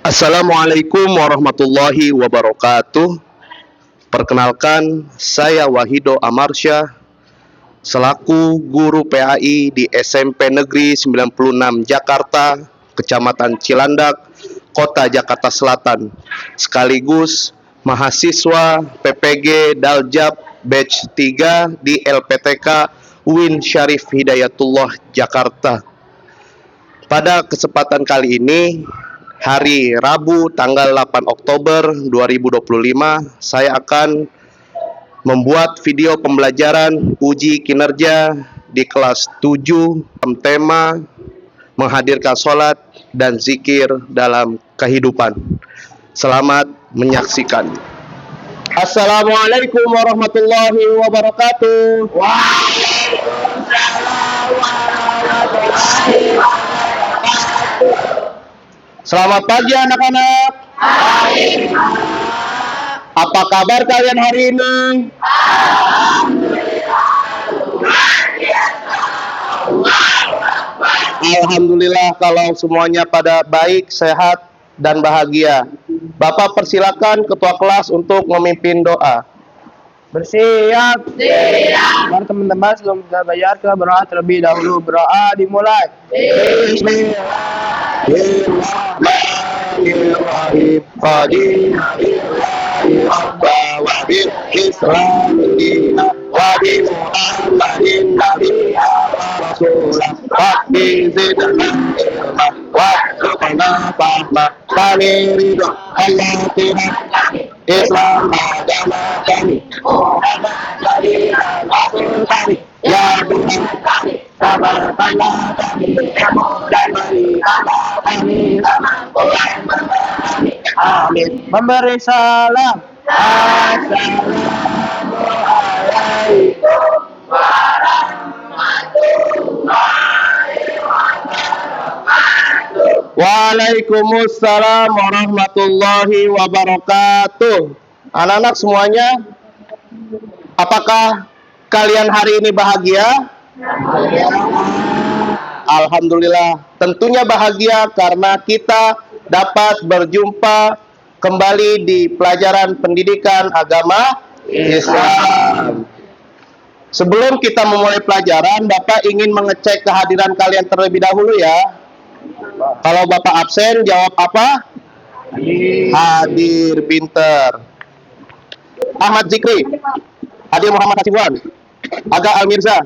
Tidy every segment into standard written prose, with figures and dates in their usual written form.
Assalamualaikum warahmatullahi wabarakatuh. Perkenalkan, saya Wahido Amarsyah selaku guru PAI di SMP Negeri 96 Jakarta, Kecamatan Cilandak, Kota Jakarta Selatan, sekaligus mahasiswa PPG Daljab Batch 3 di LPTK UIN Syarif Hidayatullah Jakarta. Pada kesempatan kali ini, hari Rabu tanggal 8 Oktober 2025, saya akan membuat video pembelajaran uji kinerja di kelas 7 tema menghadirkan sholat dan zikir dalam kehidupan. Selamat menyaksikan. Assalamualaikum warahmatullahi wabarakatuh. Waalaikumsalam warahmatullahi wabarakatuh. Selamat pagi anak-anak. Baik. Apa kabar kalian hari ini? Alhamdulillah kalau semuanya pada baik, sehat, dan bahagia. Bapak persilakan ketua kelas untuk memimpin doa. Bersiap. Mari teman-teman sebelum kita bayar kita berdoa terlebih dahulu. Berdoa dimulai. Bismillahirrahmanirrahim. Wa bil Islam dina wa bi Muhammadin nabiyya rasulah wa bi zidna ilma wa rzuqna fahma kami ridho hayatina Islam agama kami Muhammad jadi rasul kami ya Tuhan kami sabarkanlah kami dan berikanlah kami kemampuan kami amin. Memberi salam. Assalamualaikum warahmatullahi wabarakatuh. Waalaikumsalam warahmatullahi wabarakatuh. Anak-anak semuanya, apakah kalian hari ini bahagia? Alhamdulillah, tentunya bahagia karena kita dapat berjumpa kembali di pelajaran pendidikan agama Islam. Sebelum kita memulai pelajaran, Bapak ingin mengecek kehadiran kalian terlebih dahulu ya. Kalau Bapak absen, jawab apa? Hadir, pinter. Ahmad Zikri, Adil Muhammad Hasibuan, Aga Almirza,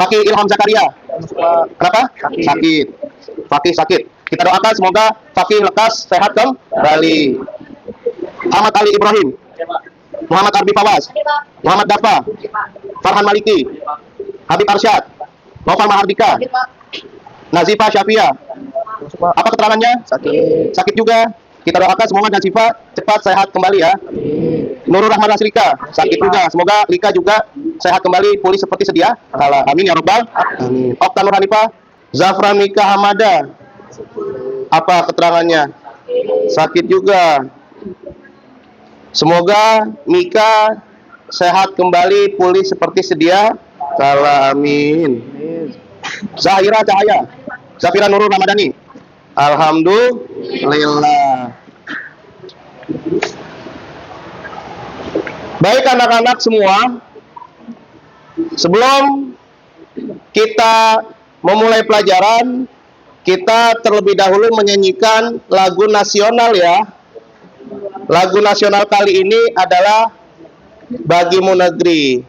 Fakih Ilham Zakaria. Kenapa? Sakit. Fakih sakit. Kita doakan semoga Fakih lekas sehat kembali. Ahmad Ali Ibrahim, Muhammad Arbi Fawaz, Muhammad Dafa, Farhan Maliki, Habib Arsyad, Noval Mahardika, Nazifa Syafia. Apa keterangannya? Sakit juga. Kita doakan semoga Nazifa cepat sehat kembali ya. Nurul Rahman Raslika sakit juga. Semoga Lika juga sehat kembali, pulih seperti sedia. Amin ya robbal. Amin. Okta Nur Hanifah, Zafran Mika Hamada. Apa keterangannya? Sakit juga. Semoga Mika sehat kembali, pulih seperti sedia. Amin. Zahira Cahaya, Zafira Nurul Ramadhani. Alhamdulillah. Baik anak-anak semua, sebelum kita memulai pelajaran, kita terlebih dahulu menyanyikan lagu nasional ya. Lagu nasional kali ini adalah Bagimu Negeri.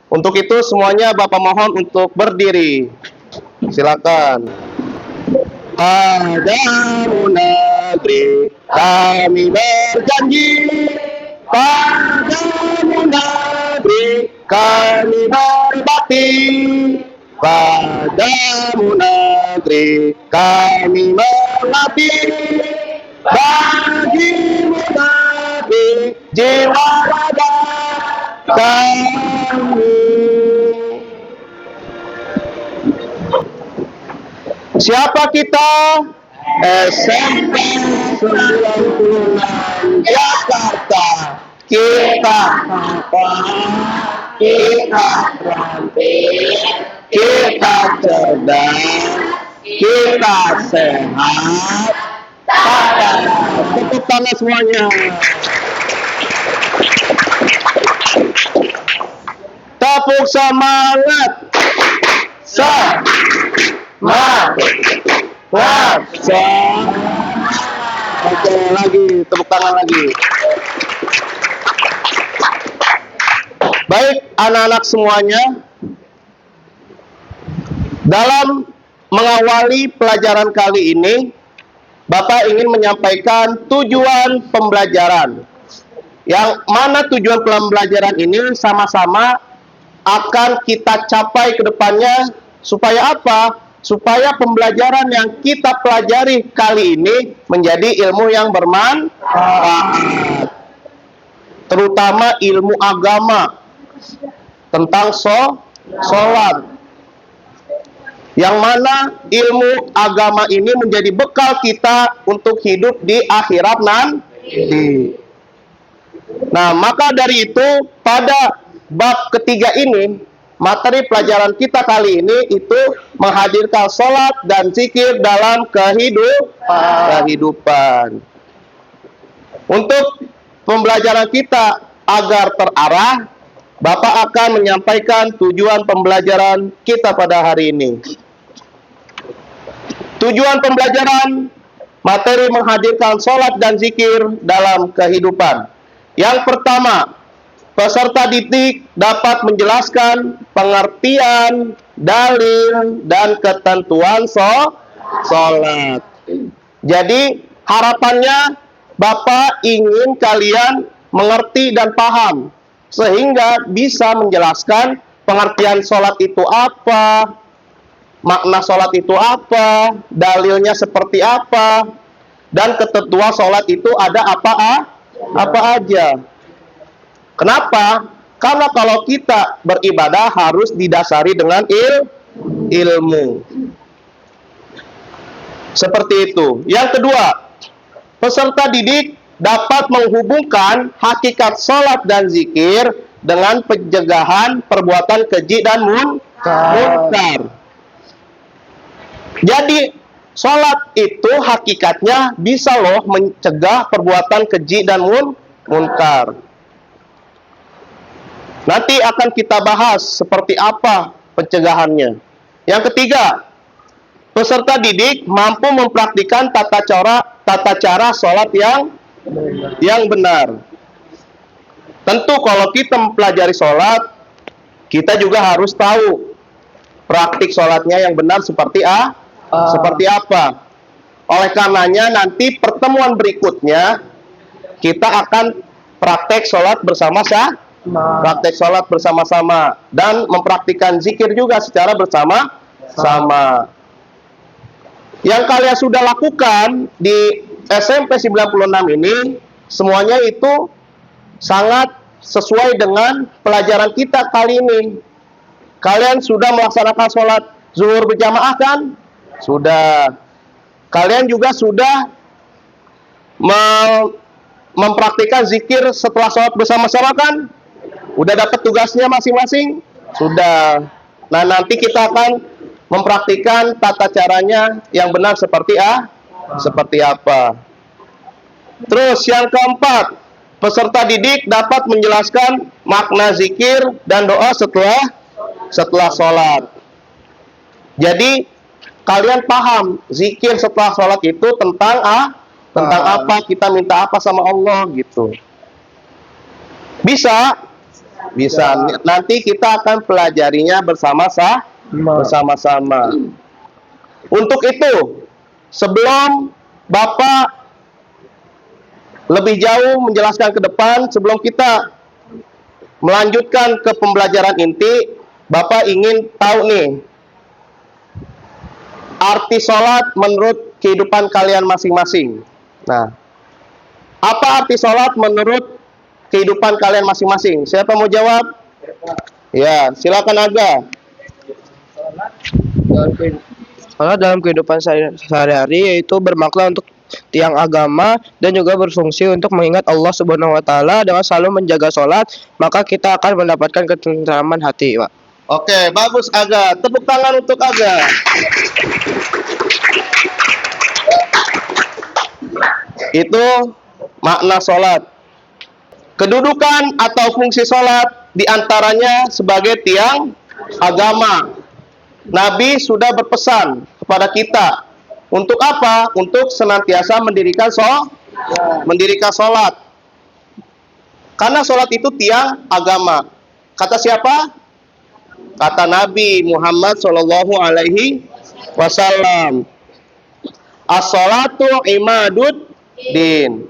Untuk itu semuanya Bapak mohon untuk berdiri. Silakan. Padamu negeri kami berjanji, padamu negeri kami berbakti, padamu negeri kami mengabdi, bagimu negeri jiwa raga kami. Siapa kita? SMP 96 Jakarta. Kita kita terampil, kita cerdas, kita sehat, Tepuk tangan semuanya. Tepuk semangat. Oke, lagi tepuk tangan lagi. Baik, anak-anak semuanya, dalam mengawali pelajaran kali ini, Bapak ingin menyampaikan tujuan pembelajaran. Yang mana tujuan pembelajaran ini sama-sama akan kita capai ke depannya supaya apa? Supaya pembelajaran yang kita pelajari kali ini menjadi ilmu yang bermanfaat. Terutama ilmu agama tentang sholat. Yang mana ilmu agama ini menjadi bekal kita untuk hidup di akhirat nanti. Nah, maka dari itu pada bab ketiga ini, materi pelajaran kita kali ini itu menghadirkan sholat dan zikir dalam kehidupan. Untuk pembelajaran kita agar terarah, Bapak akan menyampaikan tujuan pembelajaran kita pada hari ini. Tujuan pembelajaran materi menghadirkan sholat dan zikir dalam kehidupan. Yang pertama, peserta didik dapat menjelaskan pengertian, dalil, dan ketentuan sholat. Jadi, harapannya Bapak ingin kalian mengerti dan paham, sehingga bisa menjelaskan pengertian sholat itu apa, makna sholat itu apa, dalilnya seperti apa, dan ketentuan sholat itu ada apa aja. Kenapa? Karena kalau kita beribadah harus didasari dengan ilmu. Seperti itu. Yang kedua, peserta didik dapat menghubungkan hakikat sholat dan zikir dengan pencegahan perbuatan keji dan munkar. Jadi, sholat itu hakikatnya bisa loh mencegah perbuatan keji dan munkar. Nanti akan kita bahas seperti apa pencegahannya. Yang ketiga, peserta didik mampu mempraktikkan tata cara sholat yang benar. Tentu kalau kita mempelajari sholat, kita juga harus tahu praktik sholatnya yang benar seperti apa. Oleh karenanya nanti pertemuan berikutnya kita akan praktek sholat bersama-sama dan mempraktikkan zikir juga secara bersama-sama. Yang kalian sudah lakukan di SMP 96 ini semuanya itu sangat sesuai dengan pelajaran kita kali ini. Kalian sudah melaksanakan sholat zuhur berjamaah kan? Sudah. Kalian juga sudah mempraktikkan zikir setelah sholat bersama-sama kan? Udah dapat tugasnya masing-masing? Sudah. Nah, nanti kita akan mempraktikkan tata caranya yang benar seperti apa. Terus yang keempat, peserta didik dapat menjelaskan makna zikir dan doa setelah sholat. Jadi kalian paham zikir setelah sholat itu tentang apa, kita minta apa sama Allah gitu. Bisa. Nanti kita akan pelajarinya bersama-sama. Untuk itu, sebelum Bapak lebih jauh menjelaskan ke depan, sebelum kita melanjutkan ke pembelajaran inti, Bapak ingin tahu nih, arti sholat menurut kehidupan kalian masing-masing. Nah, apa arti sholat menurut kehidupan kalian masing-masing? Siapa mau jawab? Ya, silakan Aga. Sholat dalam kehidupan sehari-hari yaitu bermakna untuk tiang agama dan juga berfungsi untuk mengingat Allah Subhanahu wa taala. Dengan selalu menjaga sholat, maka kita akan mendapatkan ketentraman hati, Pak. Oke, bagus Aga. Tepuk tangan untuk Aga. Itu makna sholat. Kedudukan atau fungsi sholat diantaranya sebagai tiang agama. Nabi sudah berpesan kepada kita untuk apa? Untuk senantiasa mendirikan sholat. Karena sholat itu tiang agama. Kata siapa? Kata Nabi Muhammad Shallallahu Alaihi Wasallam. As-sholatu imadud din.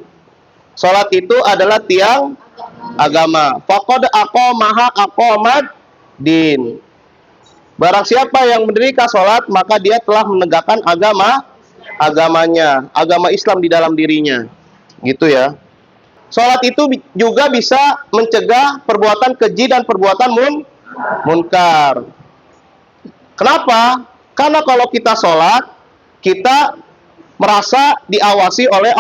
Sholat itu adalah tiang agama. Faqad aqamaha aqamad din. Barang siapa yang mendirikan sholat, maka dia telah menegakkan agamanya, agama Islam di dalam dirinya. Gitu ya. Sholat itu juga bisa mencegah perbuatan keji dan perbuatan munkar. Kenapa? Karena kalau kita sholat, kita merasa diawasi oleh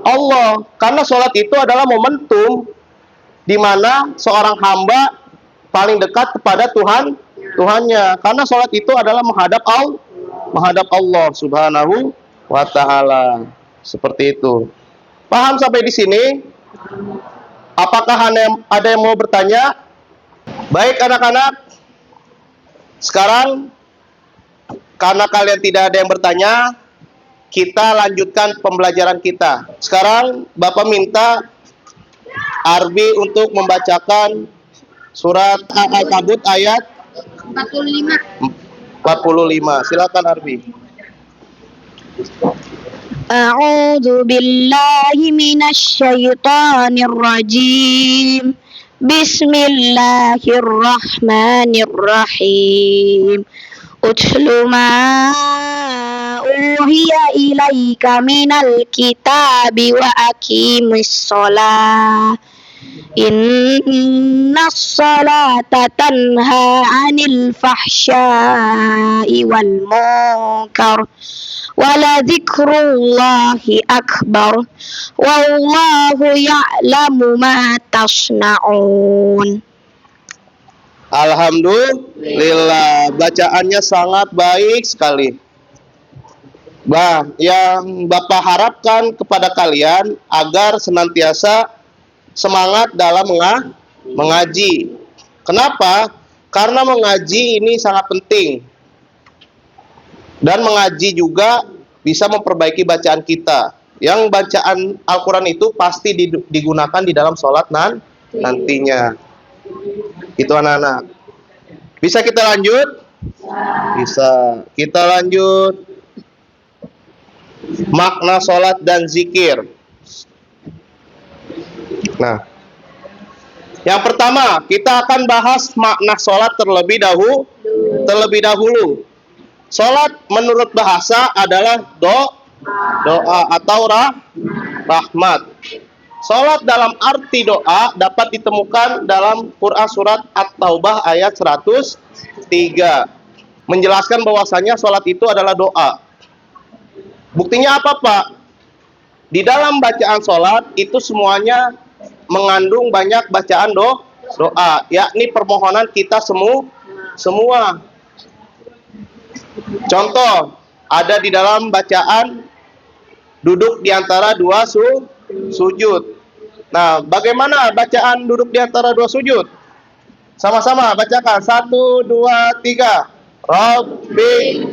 Allah. Karena sholat itu adalah momentum di mana seorang hamba paling dekat kepada Tuhannya. Karena sholat itu adalah menghadap Allah Subhanahu wa ta'ala. Seperti itu. Paham sampai di sini? Apakah ada yang mau bertanya? Baik anak-anak. Sekarang karena kalian tidak ada yang bertanya, kita lanjutkan pembelajaran kita. Sekarang Bapak minta Arbi untuk membacakan surat Al-Ankabut ayat 45. Silakan Arbi. A'udzu billahi minasy syaithanir rajim. Bismillahirrahmanirrahim. Utlu ma uhiya ilaika minal kitabi wa aqimis shalah. Innas salata tanha 'anil fahsya'i wal munkar. Wala dzikrullahi akbar. Wallahu ya'lamu ma tasna'un. Alhamdulillah, bacaannya sangat baik sekali. Yang Bapak harapkan kepada kalian agar senantiasa semangat dalam mengaji. Kenapa? Karena mengaji ini sangat penting. Dan mengaji juga bisa memperbaiki bacaan kita. Yang bacaan Al-Quran itu pasti digunakan di dalam sholat nantinya. Itu anak-anak. Bisa kita lanjut? Bisa. Kita lanjut. Makna sholat dan zikir. Nah, yang pertama kita akan bahas makna sholat terlebih dahulu. Sholat menurut bahasa adalah doa atau rahmat. Sholat dalam arti doa dapat ditemukan dalam Quran surat At-Taubah ayat 103. Menjelaskan bahwasanya sholat itu adalah doa. Buktinya apa, Pak? Di dalam bacaan sholat itu semuanya mengandung banyak bacaan doa, yakni permohonan kita semua. Contoh, ada di dalam bacaan duduk di antara dua sujud. Nah, bagaimana bacaan duduk di antara dua sujud? Sama-sama bacakan. 1, 2, 3. Rabbi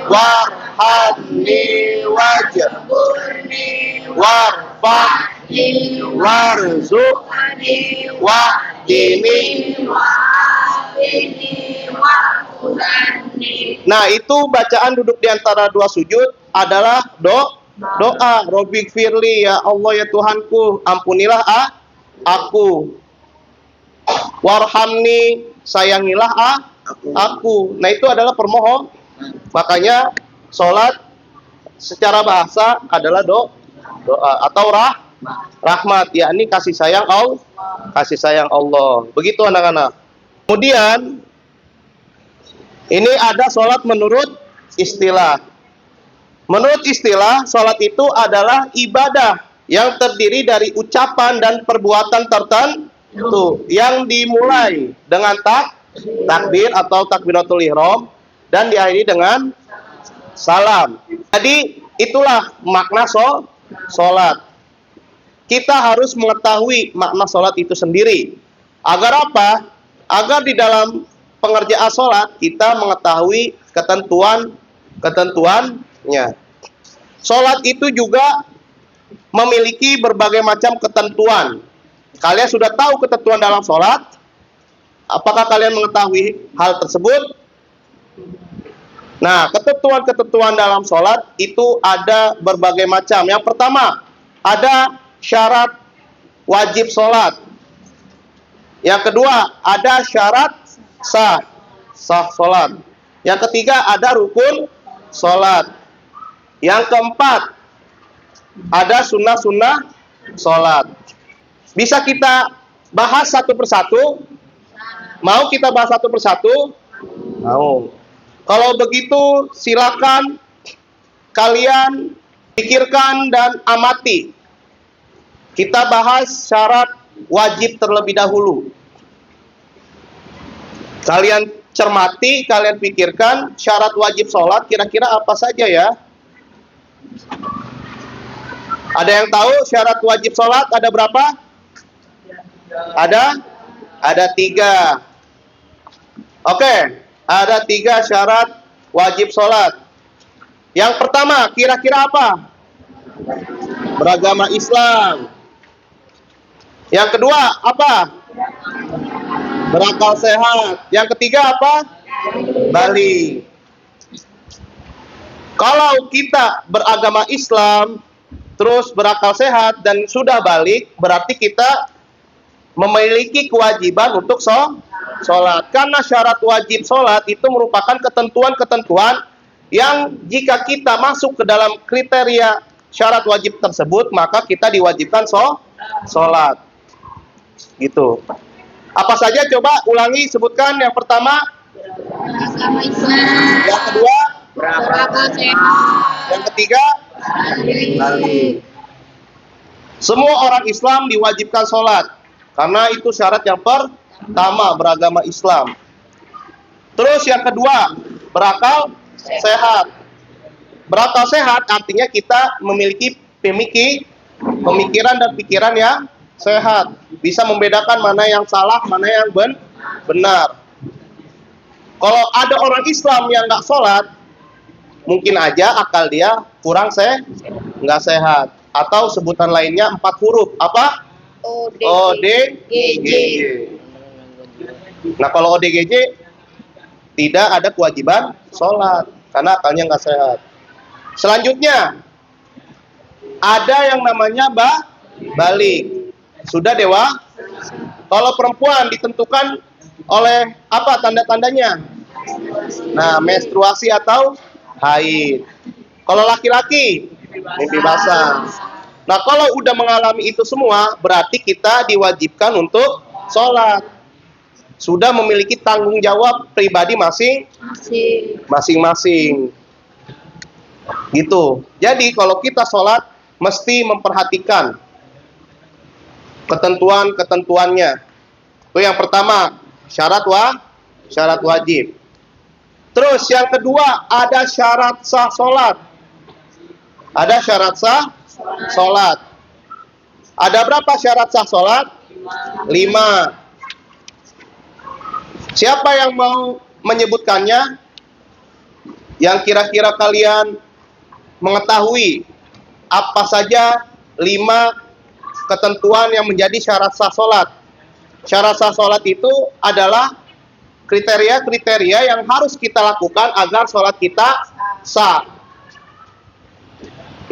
warhamni wajburni warfa'ni warzuqni wahdini. Nah, itu bacaan duduk di antara dua sujud adalah doa. Robbi firli, ya Allah ya Tuhanku, ampunilah aku. Warhamni, sayangilah aku. Nah, itu adalah permohon. Makanya sholat secara bahasa adalah doa atau rahmat, yakni kasih sayang Allah. Begitu anak-anak. Kemudian ini ada sholat menurut istilah. Menurut istilah, sholat itu adalah ibadah yang terdiri dari ucapan dan perbuatan tertentu yang dimulai dengan takbir atau takbiratul ihram dan diakhiri dengan salam. Jadi Itulah makna sholat. Kita harus mengetahui makna sholat itu sendiri. Agar apa? Agar di dalam pengerjaan sholat kita mengetahui ketentuannya. Sholat itu juga memiliki berbagai macam ketentuan. Kalian sudah tahu ketentuan dalam sholat? Apakah kalian mengetahui hal tersebut? Nah, ketentuan-ketentuan dalam sholat itu ada berbagai macam. Yang pertama, ada syarat wajib sholat. Yang kedua, ada syarat sah sholat. Yang ketiga, ada rukun sholat. Yang keempat, ada sunnah-sunnah sholat. Bisa kita bahas satu persatu? Mau kita bahas satu persatu? Mau. Kalau begitu, silakan kalian pikirkan dan amati. Kita bahas syarat wajib terlebih dahulu. Kalian cermati, kalian pikirkan syarat wajib sholat kira-kira apa saja ya? Ada yang tahu syarat wajib sholat ada berapa? Ada 3. Oke, ada 3 syarat wajib sholat. Yang pertama, kira-kira apa? Beragama Islam. Yang kedua, apa? Berakal sehat. Yang ketiga apa? Balik. Kalau kita beragama Islam, terus berakal sehat, dan sudah balik, berarti kita memiliki kewajiban untuk sholat. Karena syarat wajib sholat itu merupakan ketentuan-ketentuan yang jika kita masuk ke dalam kriteria syarat wajib tersebut, maka kita diwajibkan sholat. Gitu. Apa saja coba ulangi, sebutkan. Yang pertama, yang kedua, yang ketiga, balik. Semua orang Islam diwajibkan sholat, karena itu syarat yang pertama beragama Islam. Terus yang kedua, berakal sehat. Berakal sehat artinya kita memiliki pemikiran dan pikiran yang sehat, bisa membedakan mana yang salah, mana yang benar. Kalau ada orang Islam yang nggak sholat, mungkin aja akal dia kurang nggak sehat. Atau sebutan lainnya 4 huruf, apa? ODGJ. Nah, kalau ODGJ tidak ada kewajiban sholat karena akalnya nggak sehat. Selanjutnya ada yang namanya balik. Sudah dewa. Kalau perempuan ditentukan oleh apa tanda-tandanya? Nah, menstruasi atau haid. Kalau laki-laki, mimpi basah. Nah, kalau udah mengalami itu semua, berarti kita diwajibkan untuk sholat. Sudah memiliki tanggung jawab pribadi masing-masing. Gitu. Jadi kalau kita sholat, mesti memperhatikan ketentuannya. Itu yang pertama, syarat wajib. Terus yang kedua, ada syarat sah sholat. Ada syarat sah sholat. Ada berapa syarat sah sholat? 5. Siapa yang mau menyebutkannya? Yang kira-kira kalian mengetahui apa saja 5 ketentuan yang menjadi syarat sah sholat. Syarat sah sholat itu adalah kriteria-kriteria yang harus kita lakukan agar sholat kita sah.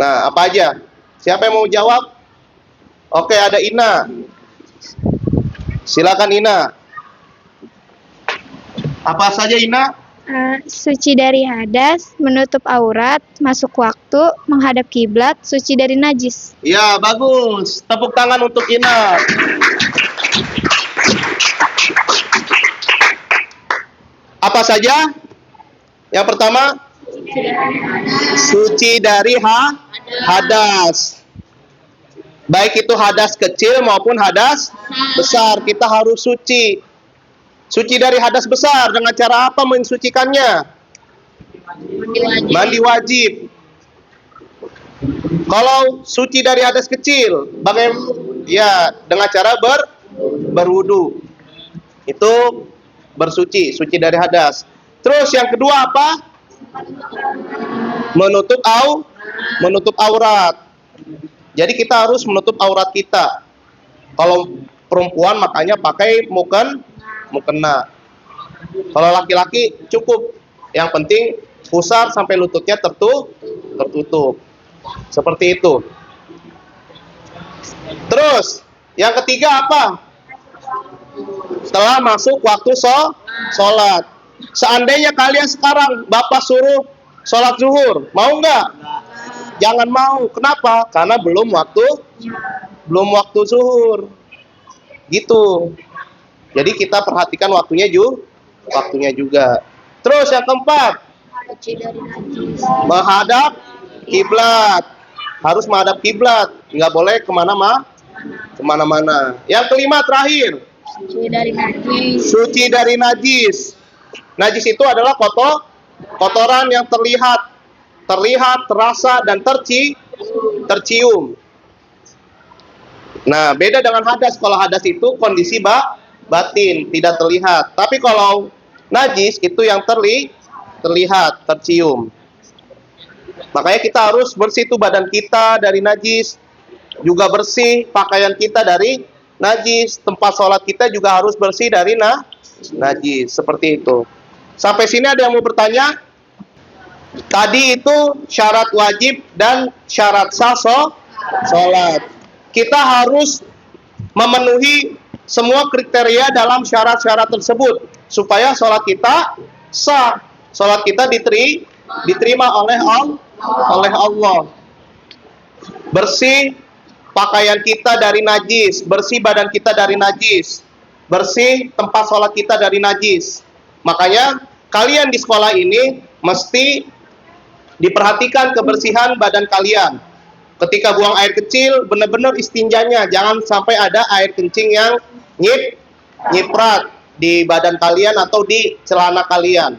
Nah, apa aja? Siapa yang mau jawab? Oke, ada Ina. Silakan Ina. Apa saja Ina? Suci dari hadas, menutup aurat, masuk waktu, menghadap kiblat, suci dari najis. Ya, bagus. Tepuk tangan untuk Ina. Apa saja? Yang pertama, suci dari hadas. Baik itu hadas kecil maupun hadas besar, kita harus suci. Suci dari hadas besar dengan cara apa mensucikannya? Mandi wajib. Kalau suci dari hadas kecil, bagaimana? Ya, dengan cara berwudu. Itu bersuci, suci dari hadas. Terus yang kedua apa? Menutup aurat. Jadi kita harus menutup aurat kita. Kalau perempuan makanya pakai mukena. Kalau laki-laki cukup. Yang penting pusar sampai lututnya tertutup. Seperti itu. Terus yang ketiga apa? Setelah masuk waktu sholat. Seandainya kalian sekarang Bapak suruh sholat zuhur, mau nggak? Jangan mau. Kenapa? Karena belum waktu zuhur. Gitu. Jadi kita perhatikan waktunya juga. Terus yang keempat, menghadap kiblat. Harus menghadap kiblat. Nggak boleh kemana-mana. Yang kelima terakhir, suci dari najis. Najis itu adalah kotoran yang terlihat, terasa, dan tercium. Nah, beda dengan hadas. Kalau hadas itu kondisi batin, tidak terlihat. Tapi kalau najis itu yang terlihat, tercium. Makanya kita harus bersih tuh badan kita dari najis, juga bersih pakaian kita dari najis, tempat sholat kita juga harus bersih dari najis. Seperti itu. Sampai sini ada yang mau bertanya? Tadi itu syarat wajib dan syarat sah sholat. Kita harus memenuhi semua kriteria dalam syarat-syarat tersebut supaya sholat kita sah, sholat kita diterima oleh Allah. Bersih pakaian kita dari najis, bersih badan kita dari najis, bersih tempat sholat kita dari najis. Makanya kalian di sekolah ini mesti diperhatikan kebersihan badan kalian. Ketika buang air kecil, benar-benar istinjanya, jangan sampai ada air kencing yang nyiprat di badan kalian atau di celana kalian.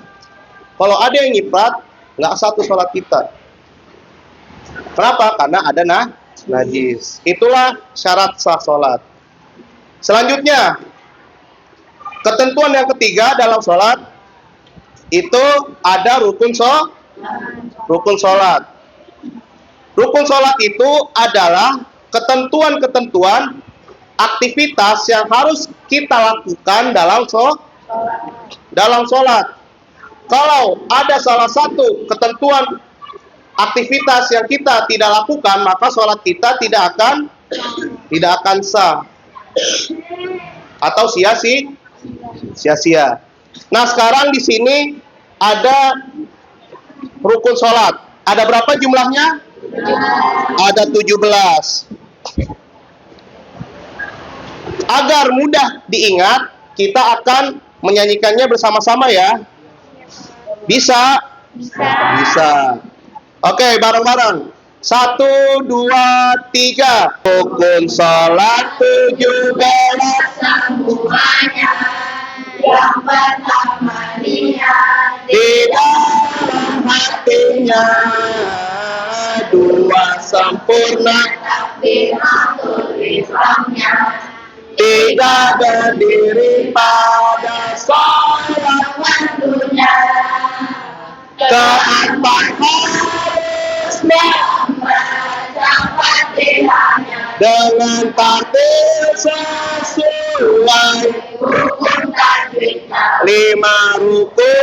Kalau ada yang nyiprat, nggak satu sholat kita. Kenapa? Karena ada najis. Itulah syarat sah sholat. Selanjutnya, ketentuan yang ketiga dalam sholat itu ada rukun sholat. Rukun sholat itu adalah ketentuan-ketentuan aktivitas yang harus kita lakukan dalam sholat. Kalau ada salah satu ketentuan aktivitas yang kita tidak lakukan, maka sholat kita tidak akan sah atau sia-sia. Nah, sekarang di sini ada rukun sholat. Ada berapa jumlahnya? Ada 17. Agar mudah diingat, kita akan menyanyikannya bersama-sama ya. Bisa? Oke, bareng-bareng. 1, 2, 3. Rukun sholat 17 semuanya. Yang pertama niat di dalam hatinya. 2 sempurna takbiratul ihramnya. 3 berdiri pada sholat waktunya. 4 harus membaca Fatihahnya dengan takbir sesuai rukun tajwidnya. 5 ruku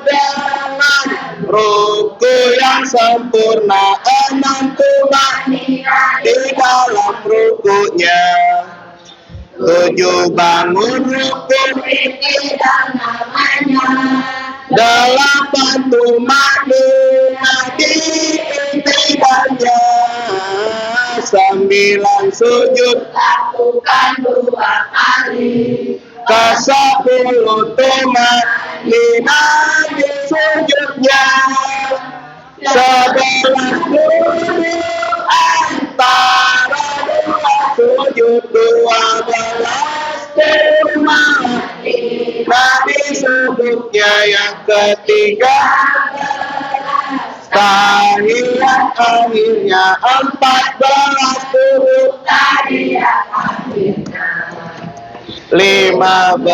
dengan ruku yang sempurna. 6 tumanina di dalam rukunya. 7 bangun rukun ini dan namanya. 8 tumanina di intinya. 9 sujud lakukan 2 kali. 10 tumanina di sujudnya. 11 duduk antara 2 sujud. 12 tumanina di sujudnya. Yang ketiga tahiyat akhirnya 14 huruf tahiyat akhirnya 15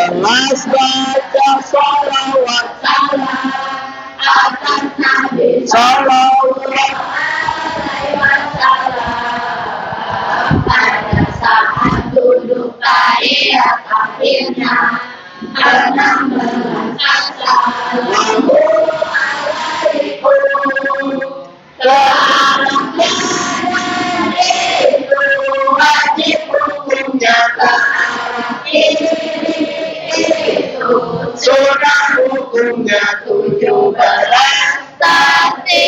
baca sholawat salam atas Nabi sallallahu alaihi wasallam pada saat duduk tahiyat akhirnya 16 assalamu alaikum kearahnya itu wajib hukumnya itu sunnah hukumnya 17 tapi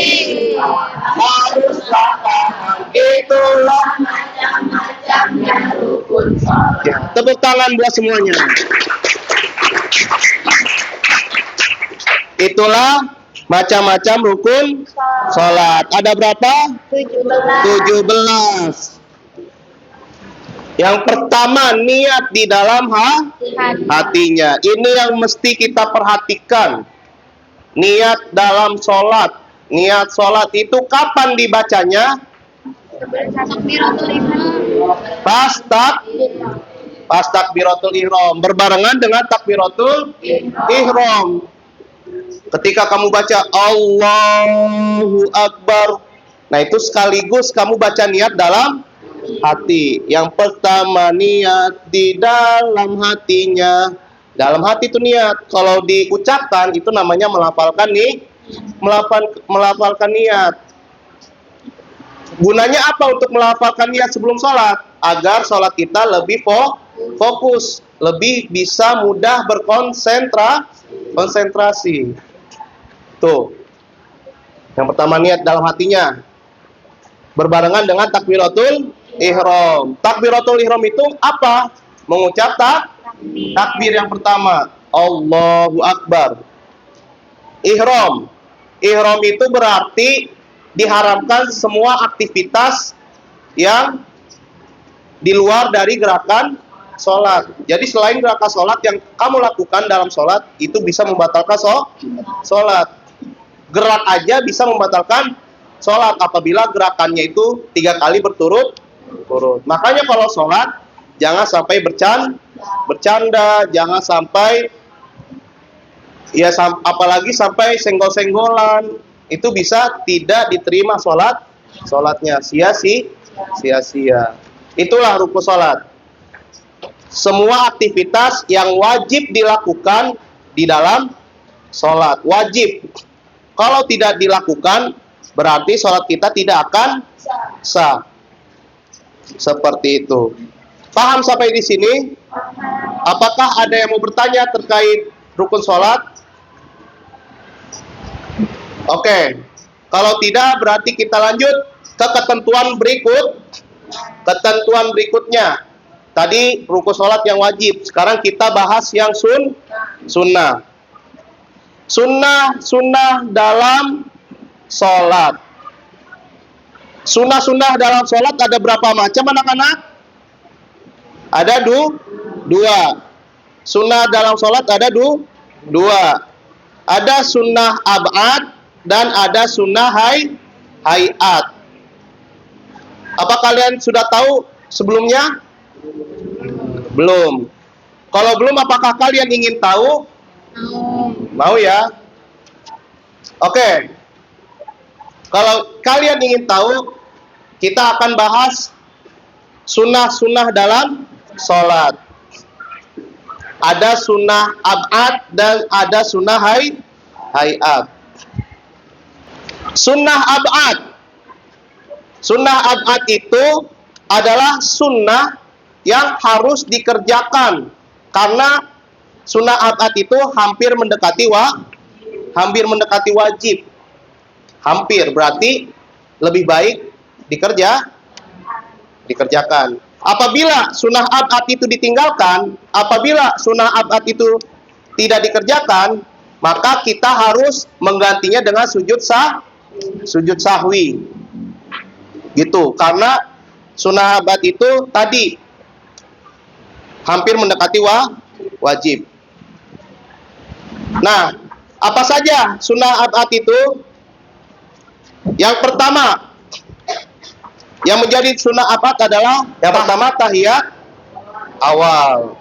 haruslah paham itulah macam-macamnya rukun salat. Tepuk tangan buat semuanya. Itulah macam-macam rukun salat. Ada berapa? 17. Yang pertama, niat di dalam hatinya. Ini yang mesti kita perhatikan. Niat dalam sholat. Niat sholat itu kapan dibacanya? Pas takbiratul ihram. Berbarengan dengan takbiratul ihram. Ketika kamu baca Allahu Akbar, nah itu sekaligus kamu baca niat dalam hati. Yang pertama niat di dalam hatinya. Dalam hati itu niat. Kalau diucapkan itu namanya melafalkan melafalkan niat. Gunanya apa untuk melafalkan niat sebelum sholat? Agar sholat kita lebih fokus, lebih bisa mudah konsentrasi. Tuh. Yang pertama niat dalam hatinya. Berbarengan dengan takbiratul ihram. Takbiratul ihram itu apa? Mengucap takbir yang pertama, Allahu Akbar. Ihram. Ihram itu berarti diharamkan semua aktivitas yang di luar dari gerakan sholat. Jadi selain gerakan sholat yang kamu lakukan dalam sholat, itu bisa membatalkan sholat. Gerak aja bisa membatalkan sholat apabila gerakannya itu 3 kali berturut-turut. Makanya kalau sholat jangan sampai bercanda, jangan sampai apalagi sampai senggol-senggolan. Itu bisa tidak diterima sholatnya, sia-sia. Itulah rukun sholat. Semua aktivitas yang wajib dilakukan di dalam sholat, wajib. Kalau tidak dilakukan, berarti sholat kita tidak akan sah. Seperti itu. Paham sampai di sini? Apakah ada yang mau bertanya terkait rukun sholat? Oke. Kalau tidak, berarti kita lanjut ke ketentuan berikutnya. Tadi rukun sholat yang wajib. Sekarang kita bahas yang sunnah. Sunnah dalam sholat. Sunnah dalam sholat ada berapa macam anak-anak? Ada dua. Sunnah dalam sholat ada dua. Ada sunnah ab'ad dan ada sunnah hayat. Apa kalian sudah tahu sebelumnya? Belum. Kalau belum, apakah kalian ingin tahu? Mau ya? Oke. Kalau kalian ingin tahu, kita akan bahas sunnah dalam sholat. Ada sunnah ab'ad dan ada sunnah hayat. Sunnah ab'ad. Sunnah ab'ad itu adalah sunnah yang harus dikerjakan. Karena sunnah ab'ad itu hampir mendekati wajib. Hampir, berarti lebih baik dikerjakan. Apabila sunnah ab'ad itu ditinggalkan, apabila sunnah ab'ad itu tidak dikerjakan, maka kita harus menggantinya dengan sujud sahwi. Gitu, karena sunnah ab'ad itu tadi hampir mendekati wajib. Nah, apa saja sunnah ab'ad itu? Yang pertama yang menjadi sunnah abad adalah yang pertama tahiyat awal.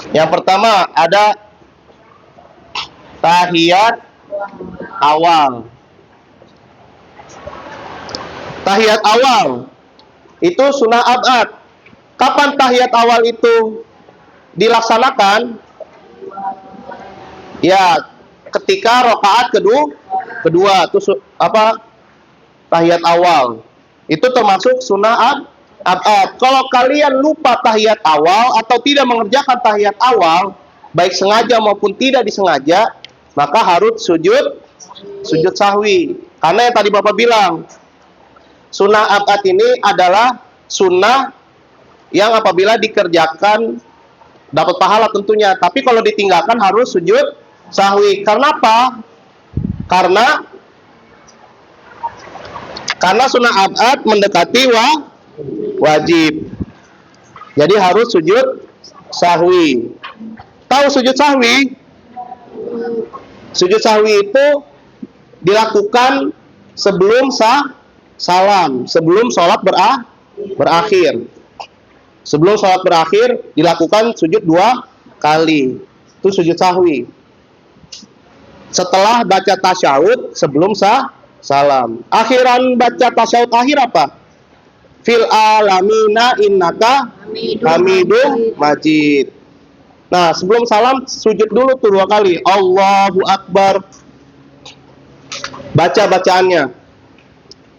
Yang pertama ada tahiyat awal. Tahiyat awal itu sunnah abad. Kapan tahiyat awal itu dilaksanakan? Ya, ketika rakaat kedua itu tahiyat awal. Itu termasuk sunnah abad. Kalau kalian lupa tahiyat awal atau tidak mengerjakan tahiyat awal, baik sengaja maupun tidak disengaja, maka harus sujud sahwi. Karena yang tadi Bapak bilang, sunnah abad ini adalah sunnah yang apabila dikerjakan dapat pahala tentunya. Tapi kalau ditinggalkan harus sujud sahwi. Karena apa? Karena sunnah abad mendekati wajib. Jadi harus sujud sahwi. Tahu sujud sahwi? Sujud sahwi itu dilakukan sebelum salam, sebelum sholat berakhir. Sebelum sholat berakhir dilakukan sujud 2 kali. Itu sujud sahwi. Setelah baca tasyahud sebelum salam. Akhiran baca tasyahud akhir apa? Fil alamina innaka hamidum majid. Nah, sebelum salam sujud dulu tuh 2 kali. Allahu Akbar. Baca bacaannya.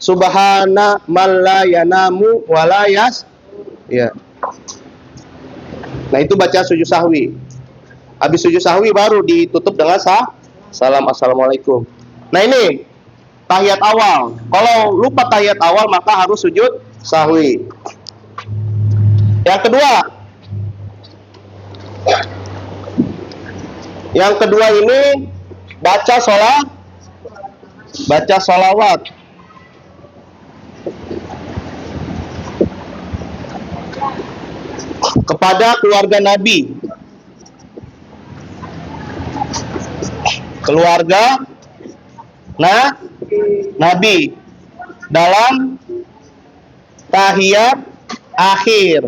Subhana man la yanamu wa la ya. Nah, itu baca sujud sahwi. Habis sujud sahwi baru ditutup dengan salam assalamualaikum. Nah, ini tahiyat awal. Kalau lupa tahiyat awal maka harus sujud sahwi. Yang kedua ini baca sholawat kepada keluarga Nabi. Keluarga Nabi dalam tahiyat akhir.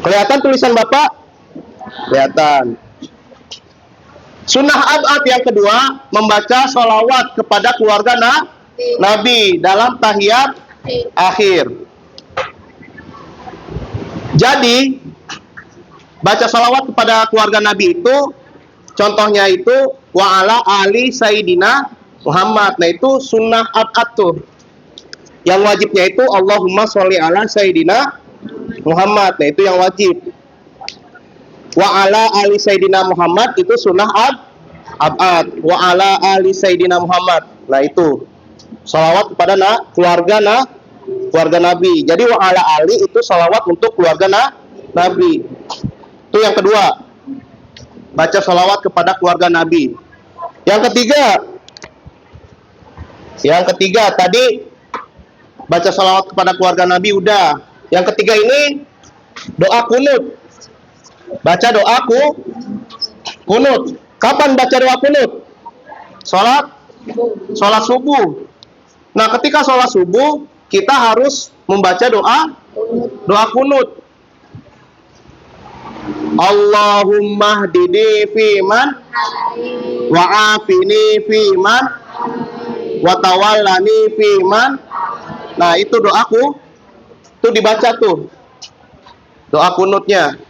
Kelihatan tulisan Bapak? Kelihatan. Sunnah abad yang kedua membaca sholawat kepada keluarga Nabi dalam tahiyat akhir. Jadi baca sholawat kepada keluarga Nabi itu contohnya itu wa ala ali sayyidina Muhammad. Nah, itu sunnah abad tuh. Yang wajibnya itu Allahumma sholli ala sayyidina Muhammad. Nah, itu yang wajib. Wa ala ali sayyidina Muhammad itu sunnah abad. Wa ala ali sayyidina Muhammad. Nah, itu sholawat kepada keluarga Nabi. Jadi wa ala ali itu sholawat untuk keluarga Nabi. Itu yang kedua, baca sholawat kepada keluarga Nabi. Yang ketiga tadi baca sholawat kepada keluarga Nabi udah. Yang ketiga ini doa kunut. Baca doa kunut. Kapan baca doa kunut? Sholat subuh. Nah, ketika sholat subuh kita harus membaca doa kunut. Allahumma hdini fiman wa afini fiman wa tawallani fiman. Nah, itu doaku. Itu dibaca tuh. Doa kunutnya.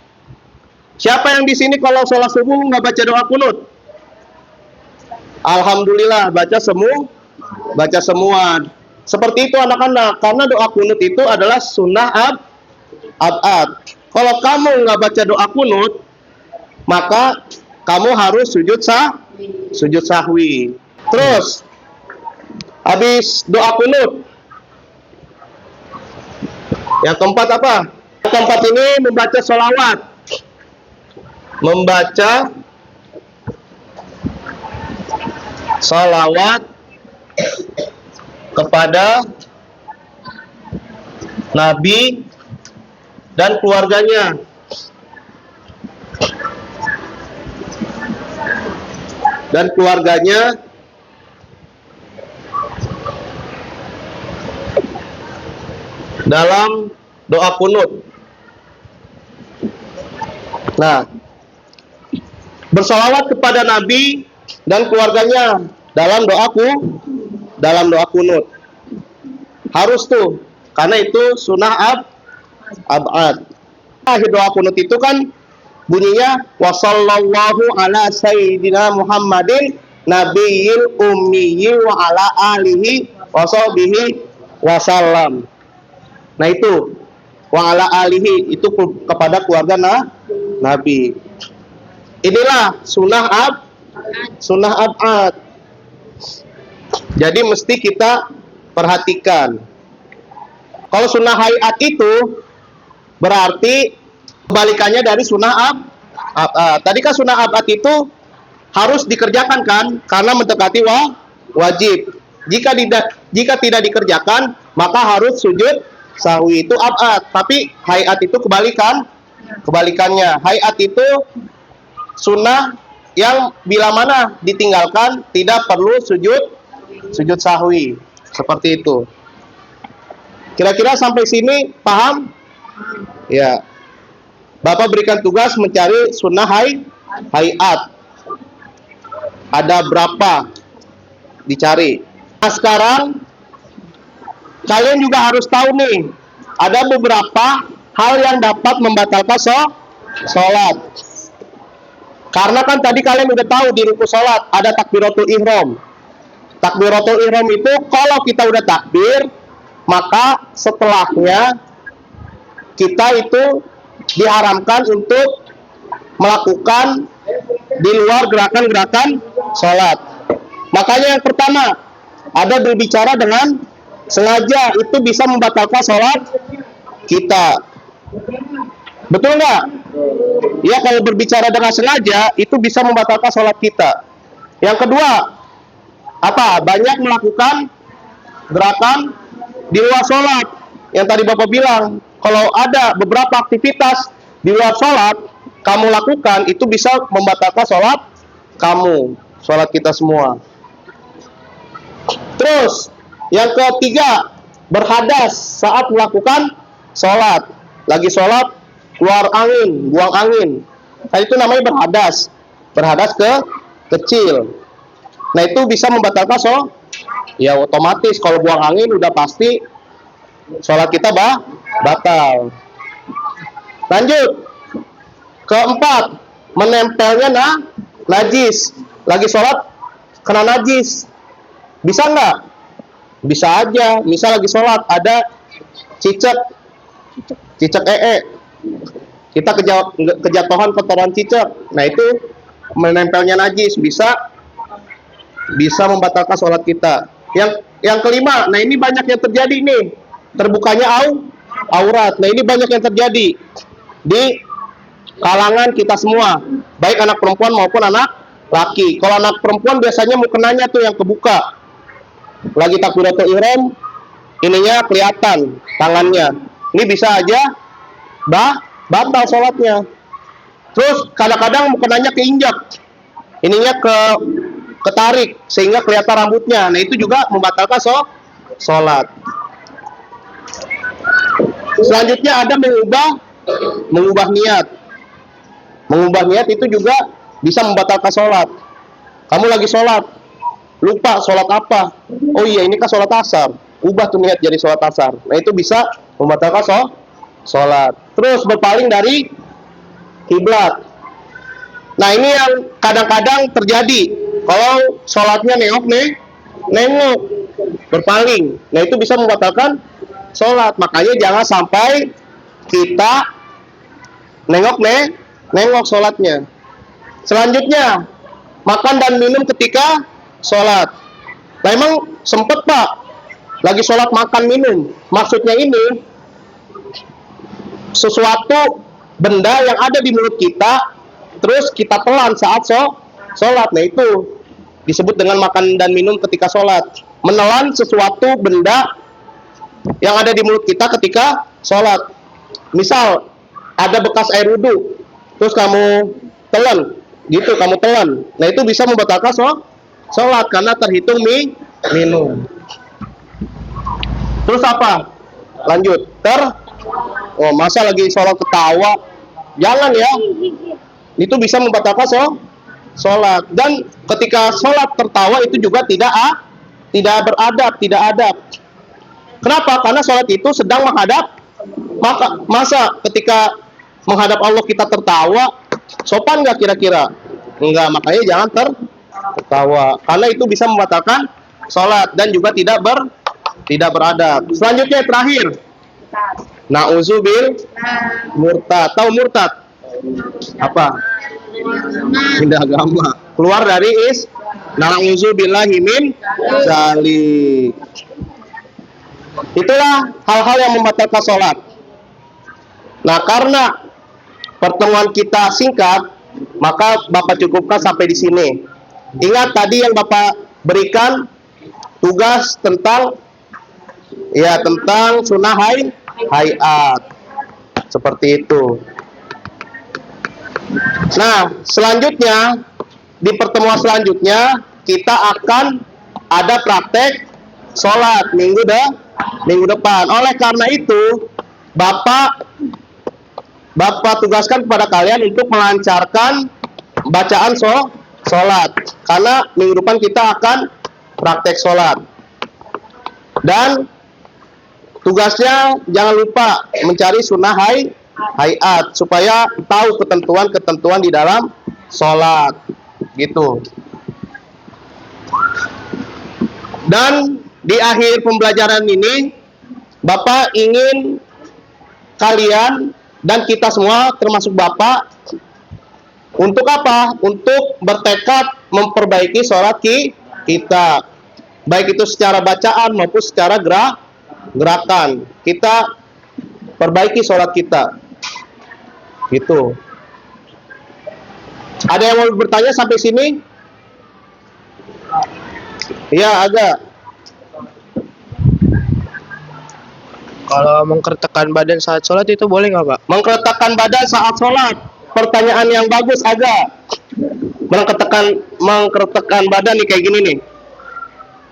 Siapa yang di sini kalau sholat subuh nggak baca doa kunut? Alhamdulillah, baca semua. Seperti itu anak-anak, karena doa kunut itu adalah sunnah abad. Kalau kamu nggak baca doa kunut, maka kamu harus sujud sahwi. Terus, habis doa kunut, yang keempat apa? Yang keempat ini membaca sholawat. Membaca sholawat kepada Nabi dan keluarganya. dan keluarganya dalam doa kunut. Nah, bersolawat kepada Nabi dan keluarganya dalam doa kunut. Harus tuh, karena itu sunnah ab'ad. Akhir doa kunut itu kan bunyinya wasallallahu ala sayyidina Muhammadin nabiyil ummiyyi wa ala alihi wa sahbihi wasallam. Nah itu wa ala alihi itu kepada keluarga Nabi. Inilah sunnah ab'ad. Jadi mesti kita perhatikan. Kalau sunnah hayat itu berarti kebalikannya dari sunnah ab'ad. Tadi kan sunnah ab'ad itu harus dikerjakan kan, karena mendekati wajib. Jika tidak dikerjakan, maka harus sujud sahwi, itu ab'ad. Tapi hayat itu kebalikannya. Hayat itu sunnah yang bila mana ditinggalkan tidak perlu sujud sahwi, seperti itu. Kira-kira sampai sini paham? Ya. Bapak berikan tugas mencari sunnah hayat. Ada berapa? Dicari. Nah, sekarang kalian juga harus tahu nih, ada beberapa hal yang dapat membatalkan sholat. Karena kan tadi kalian udah tahu di rukun sholat ada takbiratul ihram. Takbiratul ihram itu kalau kita udah takbir, maka setelahnya kita itu diharamkan untuk melakukan di luar gerakan-gerakan sholat. Makanya yang pertama, ada berbicara dengan sengaja, itu bisa membatalkan sholat kita. Betul nggak? Ya, kalau berbicara dengan sengaja itu bisa membatalkan sholat kita. Yang kedua, apa? Banyak melakukan gerakan di luar sholat. Yang tadi Bapak bilang, kalau ada beberapa aktivitas di luar sholat kamu lakukan, itu bisa membatalkan sholat kamu, sholat kita semua. Terus, yang ketiga, berhadas saat melakukan sholat. Lagi sholat, keluar angin, buang angin. Nah, itu namanya berhadas. Berhadas kecil. Nah, itu bisa membatalkan sholat. Ya, otomatis kalau buang angin udah pasti sholat kita batal. Lanjut. Keempat, menempelnya najis. Lagi sholat, kena najis. Bisa nggak? Bisa aja. Misal lagi sholat, ada cicak kita kejatuhan kotoran cicak. Nah, itu menempelnya najis, bisa membatalkan sholat kita. Yang kelima, nah ini banyak yang terjadi nih, terbukanya aurat. Nah, ini banyak yang terjadi di kalangan kita semua, baik anak perempuan maupun anak laki. Kalau anak perempuan biasanya mukenanya tuh yang kebuka. Lagi takbiratul ihram, ininya kelihatan tangannya. Ini bisa aja batal sholatnya. Terus kadang-kadang mukenanya keinjak, ininya ketarik sehingga kelihatan rambutnya. Nah, itu juga membatalkan sholat. Selanjutnya ada mengubah niat. Mengubah niat itu juga bisa membatalkan sholat. Kamu lagi sholat, lupa sholat apa? Oh iya, ini kan sholat asar. Ubah tuh niat jadi sholat asar. Nah, itu bisa membatalkan sholat. Terus berpaling dari kiblat. Nah, ini yang kadang-kadang terjadi. Kalau sholatnya nengok, berpaling. Nah, itu bisa membatalkan sholat. Makanya jangan sampai kita nengok sholatnya. Selanjutnya, makan dan minum ketika sholat. Nah, emang sempet Pak, lagi sholat makan minum. Maksudnya ini, sesuatu benda yang ada di mulut kita, terus kita telan saat sholat. Nah, itu disebut dengan makan dan minum ketika sholat. Menelan sesuatu benda yang ada di mulut kita ketika sholat. Misal, ada bekas air wudhu, terus kamu telan. gitu kamu telan. Nah itu bisa membatalkan sholat karena terhitung minum. Terus apa? Lanjut. Oh masa lagi sholat ketawa? Jangan ya. Itu bisa membatalkan sholat. Dan ketika sholat tertawa itu juga tidak beradab, tidak adab. Kenapa? Karena sholat itu sedang menghadap. Masa ketika menghadap Allah kita tertawa, sopan nggak kira-kira? Enggak, makanya jangan tertawa. Karena itu bisa membatalkan sholat dan juga tidak beradab. Selanjutnya terakhir. Na'udzubil murtad. Tahu murtad? Apa? Pindah agama. Keluar dari na'udzubillahi min dzalik. Itulah hal-hal yang membatalkan sholat. Nah, karena pertemuan kita singkat, maka Bapak cukupkan sampai di sini. Ingat tadi yang Bapak berikan tugas tentang sunnah hayat. Seperti itu. Nah, selanjutnya di pertemuan selanjutnya kita akan ada praktek sholat minggu depan. Oleh karena itu, Bapak tugaskan kepada kalian untuk melancarkan bacaan sholat. Karena minggu depan kita akan praktek sholat. Dan tugasnya jangan lupa mencari sunnah hayat supaya tahu ketentuan-ketentuan di dalam sholat. Gitu. Dan di akhir pembelajaran ini, Bapak ingin kalian dan kita semua termasuk Bapak untuk apa? Untuk bertekad memperbaiki sholat kita. Baik itu secara bacaan maupun secara gerakan. Kita perbaiki sholat kita. Gitu. Ada yang mau bertanya sampai sini? Ya, ada. Kalau mengkertakkan badan saat sholat itu boleh nggak, Pak? Mengkertakkan badan saat sholat. Pertanyaan yang bagus agak. Mengkertakkan badan nih kayak gini nih.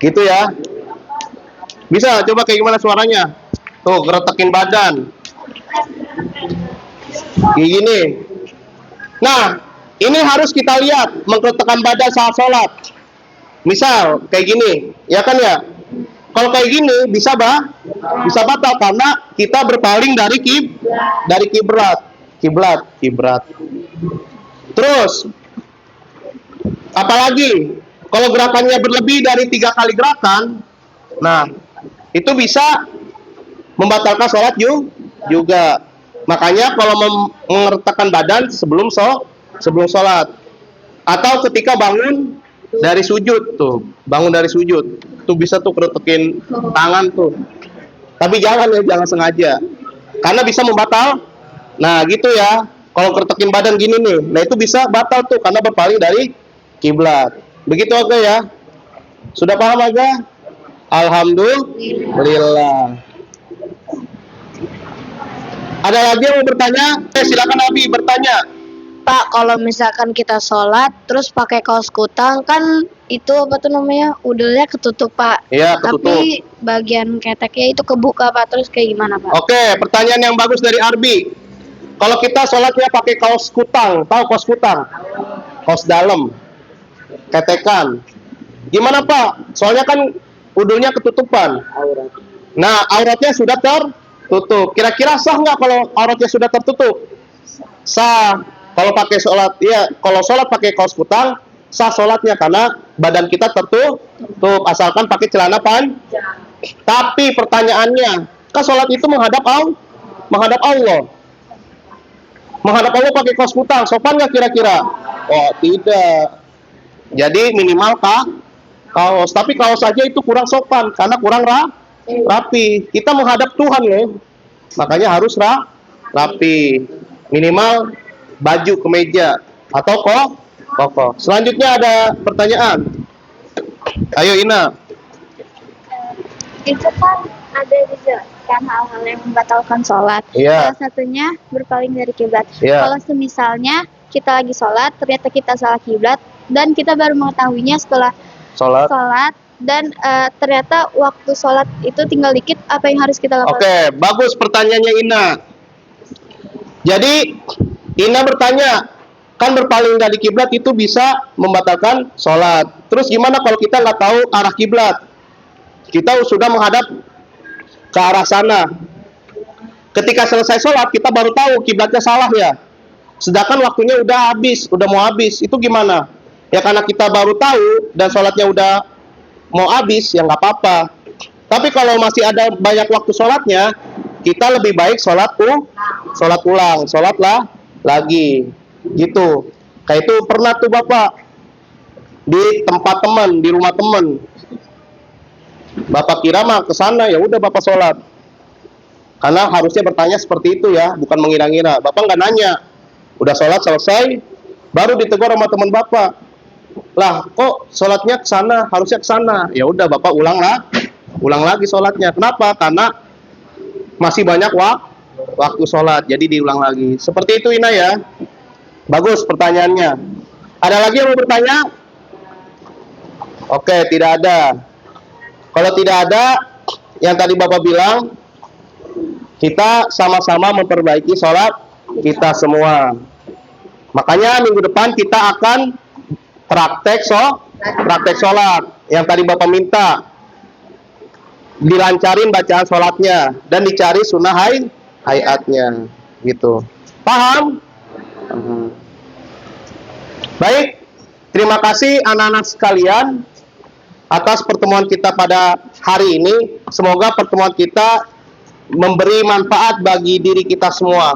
Gitu ya. Bisa coba kayak gimana suaranya? Tuh, geretakin badan. Kayak gini. Nah, ini harus kita lihat mengkertakkan badan saat sholat. Misal kayak gini, ya kan ya? Kalau kayak gini bisa batal karena kita berpaling dari kiblat. Terus apalagi kalau gerakannya berlebih dari 3 kali gerakan, nah itu bisa membatalkan sholat juga. Makanya kalau mengertakkan badan sebelum sholat atau ketika bangun dari sujud tuh, tuh bisa tuh keretekin tangan tuh. Tapi jangan sengaja, karena bisa membatal. Nah gitu ya, kalau keretekin badan gini nih, nah itu bisa batal tuh karena berpaling dari kiblat. Begitu Aga ya. Sudah paham Aga? Alhamdulillah. Ada lagi yang mau bertanya? Silakan Abi bertanya. Pak, kalau misalkan kita sholat terus pakai kaos kutang kan itu apa tuh namanya, udelnya ketutup Pak. Iya, ketutup. Tapi bagian keteknya itu kebuka Pak, terus kayak gimana Pak? Oke, pertanyaan yang bagus dari Arbi. Kalau kita sholatnya pakai kaos kutang, tahu kaos kutang? Kaos dalam, ketekan. Gimana Pak? Soalnya kan udulnya ketutupan. Nah, auratnya sudah tertutup. Kira-kira sah nggak kalau auratnya sudah tertutup? Sah. Kalau pakai sholat, ya kalau sholat pakai kaos kutang, sah sholatnya karena badan kita tertutup, asalkan pakai celana panjang. Tapi pertanyaannya, kan sholat itu menghadap Allah. Menghadap Allah pakai kaos kutang, sopan nggak kira-kira? Oh tidak. Jadi minimal kaos, tapi kaos saja itu kurang sopan karena kurang rapi. Kita menghadap Tuhan loh, makanya harus rapi. Minimal baju kemeja atau koko. Selanjutnya ada pertanyaan. Ayo Ina. Itu kan ada dijelaskan hal-hal yang membatalkan sholat. Iya. Salah satunya berpaling dari kiblat. Iya. Kalau semisalnya kita lagi sholat, ternyata kita salah kiblat, dan kita baru mengetahuinya setelah Sholat. sholat, dan ternyata waktu sholat itu tinggal dikit, apa yang harus kita lakukan? Oke, bagus pertanyaannya Ina. Jadi Ina bertanya, kan berpaling dari kiblat itu bisa membatalkan sholat. Terus gimana kalau kita nggak tahu arah kiblat? Kita sudah menghadap ke arah sana. Ketika selesai sholat, kita baru tahu kiblatnya salah ya. Sedangkan waktunya udah habis, udah mau habis. Itu gimana? Ya karena kita baru tahu dan sholatnya udah mau habis, ya nggak apa-apa. Tapi kalau masih ada banyak waktu sholatnya, kita lebih baik sholat ulang, sholatlah lagi, gitu. Kayak itu pernah tuh Bapak di tempat teman, di rumah teman. Bapak kira mah ke sana, ya udah Bapak sholat. Karena harusnya bertanya seperti itu ya, bukan mengira-ngira. Bapak nggak nanya, udah sholat selesai, baru ditegur sama teman Bapak. Lah, kok sholatnya ke sana, harusnya ke sana. Ya udah Bapak ulang lagi sholatnya. Kenapa? Karena masih banyak waktu sholat, jadi diulang lagi. Seperti itu Ina ya. Bagus pertanyaannya. Ada lagi yang mau bertanya? Oke, tidak ada. Kalau tidak ada, yang tadi Bapak bilang, kita sama-sama memperbaiki sholat kita semua. Makanya minggu depan kita akan praktek sholat. Yang tadi Bapak minta, dilancarin bacaan sholatnya dan dicari sunnah hayatnya, gitu. Paham? Baik, terima kasih anak-anak sekalian atas pertemuan kita pada hari ini. Semoga pertemuan kita memberi manfaat bagi diri kita semua,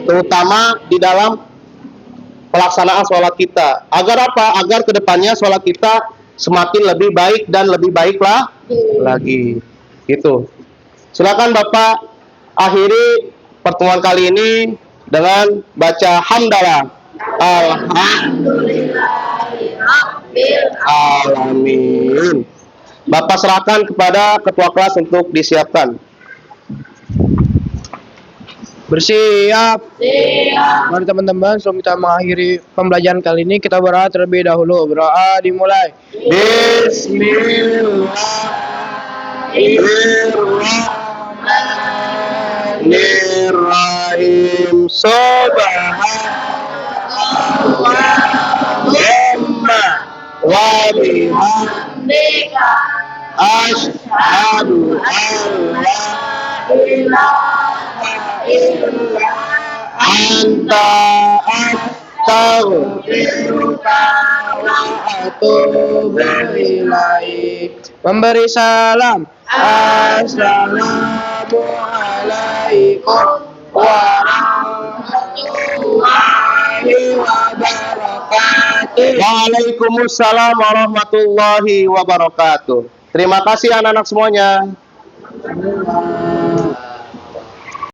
terutama di dalam pelaksanaan sholat kita. Agar apa? Agar kedepannya sholat kita semakin lebih baik dan lebih baiklah lagi. Gitu. Silakan Bapak akhiri pertemuan kali ini dengan baca hamdalah. Alhamdulillahirabbil alamin. Bapak serahkan kepada ketua kelas untuk disiapkan. Bersiap. Mari teman-teman, sebelum kita mengakhiri pembelajaran kali ini, kita berdoa terlebih dahulu. Berdoa dimulai. Bismillahirrahmanirrahim. Subhanallahumma wa bihamdika asyhadu an la ilaha illa anta astaghfiruka wa atubu ilaik. Memberi salam. Assalamualaikum warahmatullahi wabarakatuh. Waalaikumsalam warahmatullahi wabarakatuh. Terima kasih anak-anak semuanya.